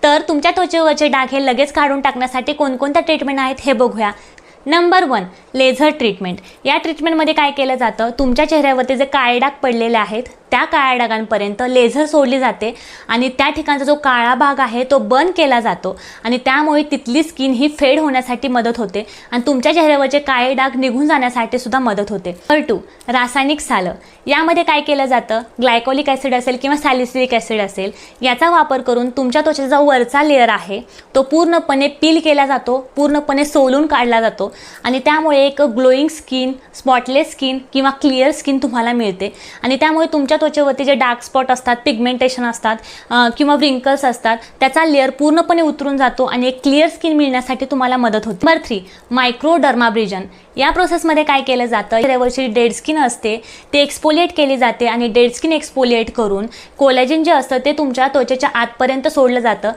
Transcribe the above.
तर तुमच्या त्वचेवरचे डाग हे लगेच काढून टाकण्यासाठी कोणकोणत्या ट्रीटमेंट आहेत हे बघूया। Number 1, laser treatment. या ट्रीटमेंटमध्ये काय केलं जातं, तुमच्या चेहऱ्यावरती जे काळे डाग पडलेले आहेत त्या काळ्या डागांपर्यंत लेझर सोडली जाते आणि त्या ठिकाणचा जो काळा भाग आहे तो बर्न केला जातो आणि त्यामुळे तिथली स्किन ही फेड होण्यासाठी मदत होते आणि तुमच्या चेहऱ्यावरचे काळे डाग निघून जाण्यासाठी सुद्धा मदत होते। नंबर 2, रासायनिक सालं। यामध्ये काय केलं जातं, ग्लायकोलिक ॲसिड असेल किंवा सॅलिसिलिक ॲसिड असेल याचा वापर करून तुमच्या त्वचेचा जो वरचा लेअर आहे तो पूर्णपणे पील केला जातो, पूर्णपणे सोलून काढला जातो आणि त्यामुळे एक ग्लोईंग स्किन, स्पॉटलेस स्किन किंवा क्लिअर स्किन तुम्हाला मिळते आणि त्यामुळे तुमच्या त्वचेवरती जे डार्क स्पॉट असतात, पिगमेंटेशन असतात किंवा व्रिंकल्स असतात त्याचा लेअर पूर्णपणे उतरून जातो आणि एक क्लिअर स्किन मिळण्यासाठी तुम्हाला मदत होते। नंबर 3, मायक्रोडर्माब्रिजन। या प्रोसेसमध्ये काय केलं जातं, चेहऱ्यावरची डेड स्किन असते ते एक्सपोलिएट केली जाते आणि डेड स्किन एक्सपोलिएट करून कोलॅजिन जे असतं ते तुमच्या त्वचेच्या आतपर्यंत सोडलं जातं